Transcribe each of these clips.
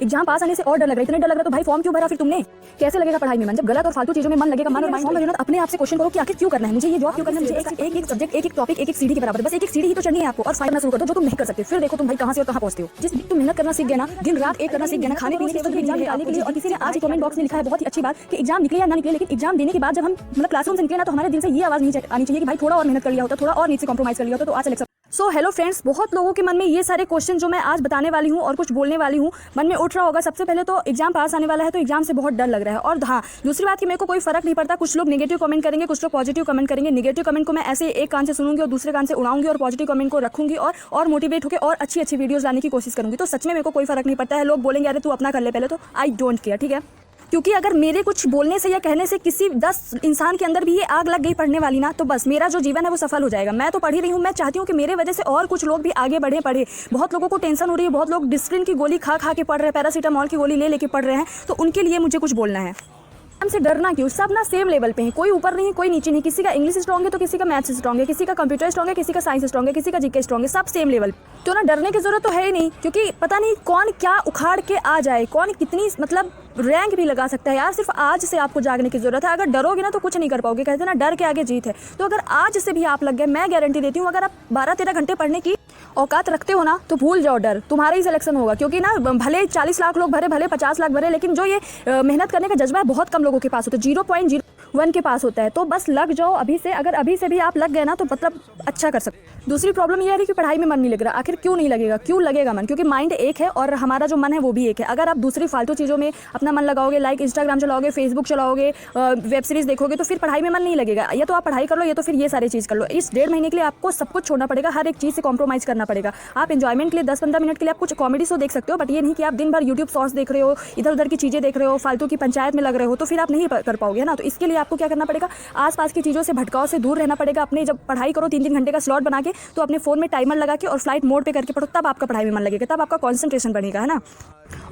Exam पास आने से और डर लग रहा है, इतना डर लग रहा है तो भाई फॉर्म क्यों भरा फिर तुमने? कैसे लगेगा पढ़ाई में मन? जब गलत और फालतू चीजों में मन लगेगा, मन और माइंड लगेगा तो अपने आप से क्वेश्चन करो कि आखिर क्यों करना है मुझे, ये जॉब क्यों करना है मुझे, एक सब्जेक्ट, एक टॉपिक, एक सीढ़ी के बराबर, बस एक सीढ़ी ही तो चढ़नी है आपको और फाइट करना शुरू कर दो जो तुम नहीं कर सकते। फिर देखो तुम भाई कहां से और कहां पहुंचते हो। जिस तुम मेहनत करना सीख गए ना, दिन रात एक करना सीख गए ना, खाने पीने के लिए एग्जाम निकालने के लिए। और किसी ने आज कमेंट बॉक्स में लिखा है बहुत ही अच्छी बात कि एग्जाम निकले या ना निकले, लेकिन एग्जाम देने के बाद जब हम मतलब क्लासरूम से निकले ना तो हमारे दिल से ये आवाज नहीं आनी चाहिए कि भाई थोड़ा और मेहनत कर लिया होता, थोड़ा और नीचे कॉम्प्रोमाइज कर लिया होता तो आज सिलेक्शन। सो हेलो फ्रेंड्स, बहुत लोगों के मन में ये सारे क्वेश्चन जो मैं आज बताने वाली हूँ और कुछ बोलने वाली हूँ मन में उठ रहा होगा। सबसे पहले तो एग्जाम पास आने वाला है तो एग्जाम से बहुत डर लग रहा है। और हाँ, दूसरी बात कि मेरे को कोई फर्क नहीं पड़ता, कुछ लोग नेगेटिव कमेंट करेंगे, कुछ लोग पॉजिटिव कमेंट करेंगे। नेगेटिव कमेंट को मैं ऐसे एक कान से सुनूंगी और दूसरे कान से उड़ाऊंगी और पॉजिटिव कमेंट को रखूंगी और मोटिवेट होकर और अच्छी अच्छी वीडियोस लाने की कोशिश करूंगी। तो सच में मेरे को कोई फर्क नहीं पड़ता है। लोग बोलेंगे अरे तू अपना कर ले पहले, तो आई डोंट केयर, ठीक है। क्योंकि अगर मेरे कुछ बोलने से या कहने से किसी 10 इंसान के अंदर भी ये आग लग गई पढ़ने वाली ना, तो बस मेरा जो जीवन है वो सफल हो जाएगा। मैं तो पढ़ ही रही हूँ, मैं चाहती हूँ कि मेरे वजह से और कुछ लोग भी आगे पढ़े। बहुत लोगों को टेंशन हो रही है, बहुत लोग डिस्प्रिन की गोली खा के पढ़ रहे हैं, पैरासीटामॉल की गोली लेके पढ़ रहे हैं, तो उनके लिए मुझे कुछ बोलना है। हमसे डरना क्यों? सब ना सेम लेवल पे हैं, कोई ऊपर नहीं है कोई नीचे नहीं। किसी का इंग्लिश स्ट्रॉन्ग है तो किसी का मैथ्स स्ट्रॉन्ग है, किसी का कंप्यूटर स्ट्रॉन्ग है, किसी का साइंस स्ट्रॉन्ग है, किसी का जीके स्ट्रॉन्ग है, सब सेम लेवल। तो ना डरने की जरूरत तो है ही नहीं, क्योंकि पता नहीं कौन क्या उखाड़ के आ जाए, कौन कितनी मतलब रैंक भी लगा सकता है यार। सिर्फ आज से आपको जागने की जरूरत है। अगर डरोगे ना तो कुछ नहीं कर पाओगे, कहते हैं ना डर के आगे जीत है। तो अगर आज से भी आप लग गए, मैं गारंटी देती हूँ अगर आप 12-13 घंटे पढ़ने की औकात रखते हो ना तो भूल जाओ डर, तुम्हारा ही सिलेक्शन होगा। क्योंकि ना भले 40 लाख लोग भरे, भले 50 लाख भरे, लेकिन जो ये मेहनत करने का जज्बा है बहुत कम लोगों के पास होता है, 0.01 के पास होता है। तो बस लग जाओ अभी से। अगर अभी से भी आप लग गए ना तो मतलब अच्छा कर सकते। दूसरी प्रॉब्लम यह है कि पढ़ाई में मन नहीं लग रहा। आखिर क्यों नहीं लगेगा? क्यों लगेगा मन? क्योंकि माइंड एक है और हमारा जो मन है वो भी एक है। अगर आप दूसरी फालतू चीज़ों में अपना मन लगाओगे, लाइक इंस्टाग्राम चलाओगे, फेसबुक चलाओगे, वेब सीरीज देखोगे, तो फिर पढ़ाई में मन नहीं लगेगा। या तो आप पढ़ाई कर लो या तो फिर ये सारी चीज़ कर लो। इस 1.5 महीने के लिए आपको सब कुछ छोड़ना पड़ेगा, हर एक चीज़ से कॉम्प्रोमाइज़ करना पड़ेगा। आप एंजॉयमेंट के लिए 10-15 मिनट के लिए आप कुछ कॉमेडी शो देख सकते हो, बट ये नहीं कि आप दिन भर यूट्यूब शॉर्ट्स देख रहे हो, इधर उधर की चीज़ें देख रहे हो, फालतू की पंचायत में लग रहे हो, तो फिर आप नहीं कर पाओगे ना। तो इसके लिए आपको क्या करना पड़ेगा? आसपास की चीज़ों से, भटकाव से दूर रहना पड़ेगा। अपने जब पढ़ाई करो 3-3 घंटे का स्लॉट बना के, तो अपने फ़ोन में टाइमर लगा के और फ्लाइट मोड पे करके पढ़ो, तब आपका पढ़ाई में मन लगेगा, तब आपका कॉन्सेंट्रेशन बढ़ेगा, है ना।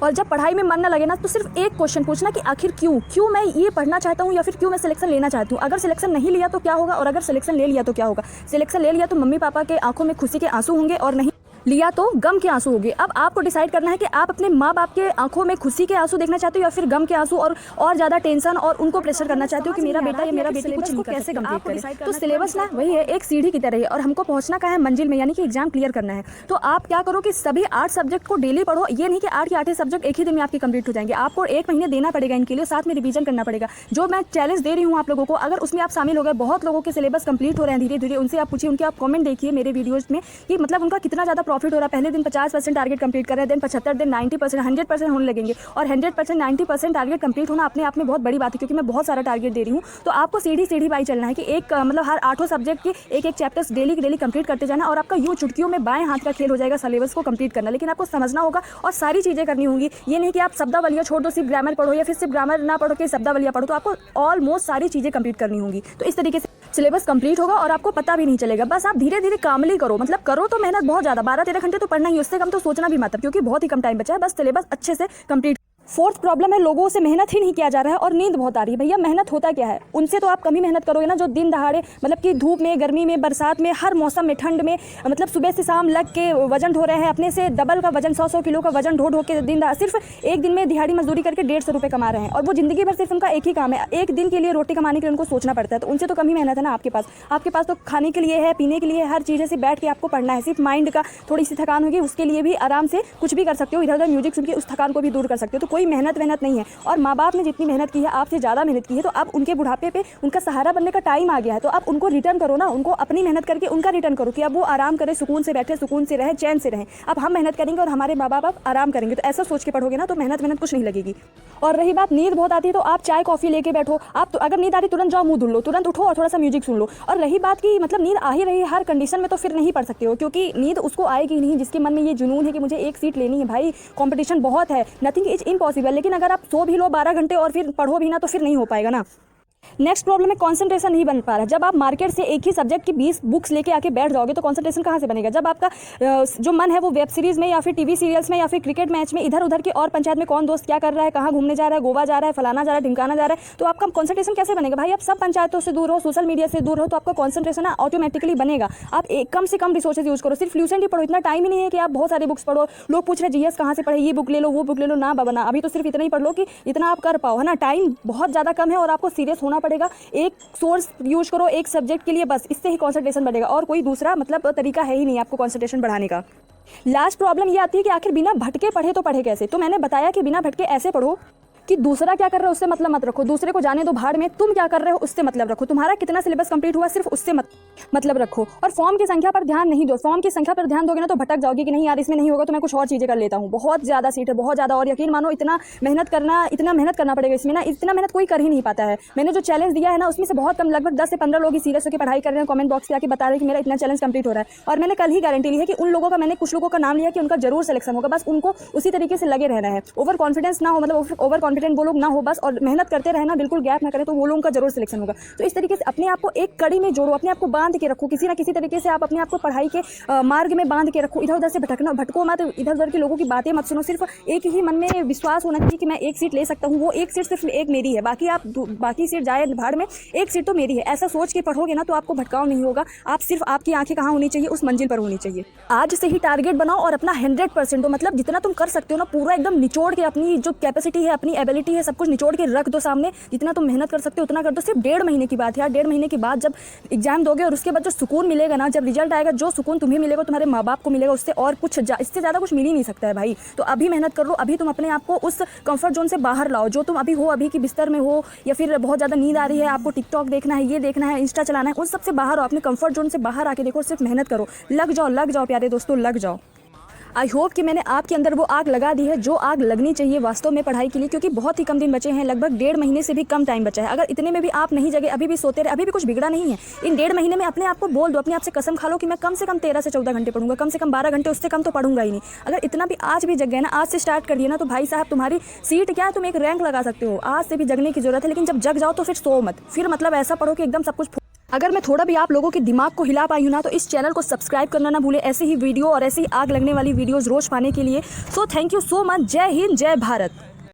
और जब पढ़ाई में मन न लगे ना तो सिर्फ एक क्वेश्चन पूछना कि आखिर क्यों मैं ये पढ़ना चाहता हूँ या फिर क्यों मैं सिलेक्शन लेना चाहती हूँ। अगर सिलेक्शन नहीं लिया तो क्या होगा और अगर सिलेक्शन ले लिया तो क्या होगा। सिलेक्शन ले लिया तो मम्मी पापा के आंखों में खुशी के आंसू होंगे और नहीं लिया तो गम के आंसू होंगे। अब आपको डिसाइड करना है कि आप अपने माँ बाप के आंखों में खुशी के आंसू देखना चाहते हो या फिर गम के आंसू और ज़्यादा टेंशन और उनको प्रेशर करना चाहते हो कि मेरा बेटा या मेरा बेटी कुछ नहीं कैसे कंप्लीट करे। तो सिलेबस ना वही है, एक सीढ़ी की तरह है और हमको पहुंचना का है मंजिल में, यानी कि एग्जाम क्लियर करना है। तो आप क्या करो कि सभी 8 सब्जेक्ट को डेली पढ़ो। ये नहीं कि 8 के 8 सब्जेक्ट एक ही दिन में आपके कंप्लीट हो जाएंगे। आपको 1 महीने देना पड़ेगा इनके लिए, साथ में रिवीजन करना पड़ेगा। जो मैं चैलेंज दे रही हूँ आप लोगों को, अगर उसमें आप शामिल हो गए, बहुत लोगों के सिलेबस कंप्लीट हो रहे हैं धीरे धीरे, उनसे आप पूछिए, उनके आप कमेंट देखिए मेरे वीडियोज में कि मतलब उनका कितना ज़्यादा प्रॉफिट हो रहा है। पहले दिन 50% टारगेट कंप्लीट कर रहे हैं, दिन 75, दिन 90%, 100% होने लगेंगे। और 100%, 90% टारगेट कंप्लीट होना अपने आप में बहुत बड़ी बात है, क्योंकि मैं बहुत सारा टारगेट दे रही हूँ। तो आपको सीढ़ी बाई चलना है कि एक मतलब हर 8 सब्जेक्ट की एक चैप्टर्स डेली कंप्लीट करते जाना और आपका यूँ चुटकियों में बाएं हाथ का खेल हो जाएगा सिलेबस को कंप्लीट करना। लेकिन आपको समझना होगा और सारी चीज़ें करनी होंगी। ये नहीं कि आप शब्दावलियाँ छोड़ दो, सिर्फ ग्रामर पढ़ो या फिर सिर्फ ग्रामर ना पढ़ो कि शब्दावलियाँ पढ़ो। तो आपको ऑलमोस्ट सारी चीज़ें कंप्लीट करनी होंगी। तो इस तरीके से सिलेबस कंप्लीट होगा और आपको पता भी नहीं चलेगा। बस आप धीरे धीरे कामली करो, मतलब करो तो मेहनत बहुत ज़्यादा, 12-13 घंटे तो पढ़ना ही, उससे कम तो सोचना भी मत, क्योंकि बहुत ही कम टाइम बचा है। बस सिलेबस अच्छे से कंप्लीट। फोर्थ प्रॉब्लम है, लोगों से मेहनत ही नहीं किया जा रहा है और नींद बहुत आ रही है। भैया मेहनत होता क्या है? उनसे तो आप कम ही मेहनत करोगे ना, जो दिन दहाड़े मतलब कि धूप में, गर्मी में, बरसात में, हर मौसम में, ठंड में, मतलब सुबह से शाम लग के वजन ढो रहे हैं, अपने से डबल का वजन 100 किलो का वजन ढो के दिन सिर्फ एक दिन में दिहाड़ी मजदूरी करके 150 रुपये कमा रहे हैं। और वो जिंदगी भर सिर्फ उनका एक ही काम है, एक दिन के लिए रोटी कमाने के लिए उनको सोचना पड़ता है। तो उनसे तो कम ही मेहनत है ना आपके पास तो खाने के लिए है, पीने के लिए, हर चीज़ से बैठ के आपको पढ़ना है। सिर्फ माइंड का थोड़ी सी थकान होगी, उसके लिए भी आराम से कुछ भी कर सकते हो, इधर उधर म्यूजिक सुन के उस थकान को भी दूर कर सकते हो। तो कोई मेहनत नहीं है। और माँ बाप ने जितनी मेहनत की है, आपसे ज़्यादा मेहनत की है, तो अब उनके बुढ़ापे पे उनका सहारा बनने का टाइम आ गया है। तो अब उनको रिटर्न करो ना, उनको अपनी मेहनत करके उनका रिटर्न करो कि अब वो आराम करें, सुकून से बैठे, सुकून से रहें, चैन से रहें। अब हम मेहनत करेंगे और हमारे माँ बाप अब आराम करेंगे। तो ऐसा सोच के पढ़ोगे ना तो मेहनत कुछ नहीं लगेगी। और रही बात नींद बहुत आती है तो आप चाय कॉफ़ी लेके बैठो। आप तो अगर नींद आ रही तुरंत जाओ मुँह धुल लो, तुरंत उठो और थोड़ा सा म्यूजिक सुन लो। और रही बात की मतलब नींद आ ही रही है हर कंडीशन में, तो फिर नहीं पढ़ सकते हो, क्योंकि नींद उसको आएगी नहीं जिसके मन में ये जुनून है कि मुझे एक सीट लेनी है। भाई कॉम्पिटिशन बहुत है, नथिंग इज इम्पॉसिबल। लेकिन अगर आप सो भी लो 12 घंटे और फिर पढ़ो भी ना तो फिर नहीं हो पाएगा ना। नेक्स्ट प्रॉब्लम है कंसंट्रेशन नहीं बन पा रहा। जब आप मार्केट से एक ही सब्जेक्ट की 20 बुक्स लेके आके बैठ जाओगे तो कंसंट्रेशन कहाँ से बनेगा। जब आपका जो मन है वो वेब सीरीज में या फिर टीवी सीरियल्स में या फिर क्रिकेट मैच में इधर उधर के और पंचायत में कौन दोस्त क्या कर रहा है, कहाँ घूमने जा रहा है, गोवा जा रहा है, फलाना जा रहा है, ढिमकाना जा रहा है, तो आपका कंसंट्रेशन कैसे बनेगा भाई। आप सब पंचायतों से दूर हो, सोशल मीडिया से दूर हो, तो आपका कंसंट्रेशन ऑटोमेटिकली बनेगा। आप कम से कम रिसोर्सेज यूज करो, सिर्फ फ्लूसेंट ही पढ़ो। इतना टाइम ही नहीं है कि आप बहुत सारी बुक्स पढ़ो। लोग पूछ रहे जीएस कहाँ से पढ़े, ये बुक ले लो, वो बुक ले लो। ना बाबा ना, अभी तो सिर्फ इतना ही पढ़ लो कि इतना आप कर पाओ, है ना। टाइम बहुत ज़्यादा कम है और आपको सीरियस होना पड़ेगा। एक सोर्स यूज करो एक सब्जेक्ट के लिए, बस इससे ही कंसंट्रेशन बढ़ेगा और कोई दूसरा मतलब तरीका है ही नहीं आपको कंसंट्रेशन बढ़ाने का। लास्ट प्रॉब्लम ये आती है कि आखिर बिना भटके पढ़े तो पढ़े कैसे। तो मैंने बताया कि बिना भटके ऐसे पढ़ो कि दूसरा क्या कर रहे हो उससे मतलब मत रखो, दूसरे को जाने दो भाड़ में, तुम क्या कर रहे हो उससे मतलब रखो, तुम्हारा कितना सिलेबस कंप्लीट हुआ सिर्फ उससे मतलब रखो। और फॉर्म की संख्या पर ध्यान नहीं दो। फॉर्म की संख्या पर ध्यान दोगे ना तो भटक जाओगे कि नहीं यार इसमें नहीं होगा तो मैं कुछ और चीज़ें कर लेता हूँ। बहुत ज़्यादा सीट है, बहुत ज़्यादा, और यकीन मानो इतना मेहनत करना पड़ेगा इसमें ना, इतना मेहनत कोई कर ही नहीं पाता है। मैंने जो चैलेंज दिया है ना उसमें से बहुत कम, लगभग 10 से 15 लोग सीरियस होकर पढ़ाई कर रहे हैं, कमेंट बॉक्स पे आके बता रहे हैं कि मेरा इतना चैलेंज कंप्लीट हो रहा है। और मैंने कल ही गारंटी ली है कि उन लोगों का, मैंने कुछ लोगों का नाम लिया कि उनका जरूर सिलेक्शन होगा, बस उनको उसी तरीके से लगे रहना है। ओवर कॉन्फिडेंस ना हो, मतलब ओवर कॉन्फिडेंट वो लोग ना हो बस, और मेहनत करते रहना, बिल्कुल गैप ना करें, तो वो लोगों का जरूर सिलेक्शन होगा। तो इस तरीके से अपने आप को एक कड़ी में जोड़ो, अपने आप को बांध के रखो, किसी ना किसी तरीके से आप अपने आप को पढ़ाई के मार्ग में बांध के रखो। इधर उधर से भटको मत, इधर उधर के लोगों की बातें मत सुनो। सिर्फ एक ही मन में विश्वास होना चाहिए कि मैं एक सीट ले सकता हूँ, वो एक सीट सिर्फ एक मेरी है, बाकी सीट जाए भाड़ में, एक सीट तो मेरी है। ऐसा सोच के पढ़ोगे ना तो आपको भटकाव नहीं होगा। आप सिर्फ, आपकी आंखें कहाँ होनी चाहिए, उस मंजिल पर होनी चाहिए। आज से ही टारगेट बनाओ और अपना 100% दो, मतलब जितना तुम कर सकते हो ना पूरा एकदम निचोड़ के, अपनी जो कैपेसिटी है, अपनी एबिलिटी है, सब कुछ निचोड़ के रख दो सामने। जितना तुम मेहनत कर सकते हो उतना कर दो। सिर्फ 1.5 महीने की बात है यार, 1.5 महीने के बाद जब एग्जाम दोगे और उसके बाद जो सुकून मिलेगा ना, जब रिजल्ट आएगा, जो सुकून तुम्हें मिलेगा तुम्हारे माँ बाप को मिलेगा, उससे और कुछ इससे ज़्यादा कुछ मिल ही नहीं सकता है भाई। तो अभी मेहनत कर लो, अभी तुम अपने आप को उस कंफर्ट जोन से बाहर लाओ जो तुम अभी हो, अभी की बिस्तर में हो, या फिर बहुत ज़्यादा नींद आ रही है, आपको टिकटॉक देखना है, ये देखना है, इंस्टा चलाना है, उन सबसे बाहर हो, अपने कंफर्ट जोन से बाहर आके देखो, सिर्फ मेहनत करो, लग जाओ प्यारे दोस्तों, लग जाओ। आई होप कि मैंने आपके अंदर वो आग लगा दी है जो आग लगनी चाहिए वास्तव में पढ़ाई के लिए, क्योंकि बहुत ही कम दिन बचे हैं, लगभग 1.5 महीने से भी कम टाइम बचा है। अगर इतने में भी आप नहीं जगे, अभी भी सोते रहे, अभी भी कुछ बिगड़ा नहीं है। इन 1.5 महीने में अपने आप को बोल दो, अपने आप से कसम खा लो कि मैं कम से कम 13 से 14 घंटे पढ़ूंगा, कम से कम 12 घंटे, उससे कम तो पढ़ूंगा ही नहीं। अगर इतना भी आज भी जग गए ना, आज से स्टार्ट कर दिया ना, तो भाई साहब तुम्हारी सीट क्या है, तुम एक रैंक लगा सकते हो। आज से भी जगने की जरूरत है, लेकिन जब जग जाओ तो फिर सो मत, फिर मतलब ऐसा पढ़ो कि एकदम सब कुछ। अगर मैं थोड़ा भी आप लोगों के दिमाग को हिला पाई हूँ ना, तो इस चैनल को सब्सक्राइब करना ना भूले, ऐसे ही वीडियो और ऐसे ही आग लगने वाली वीडियोस रोज पाने के लिए। So thank you so much. जय हिंद, जय भारत।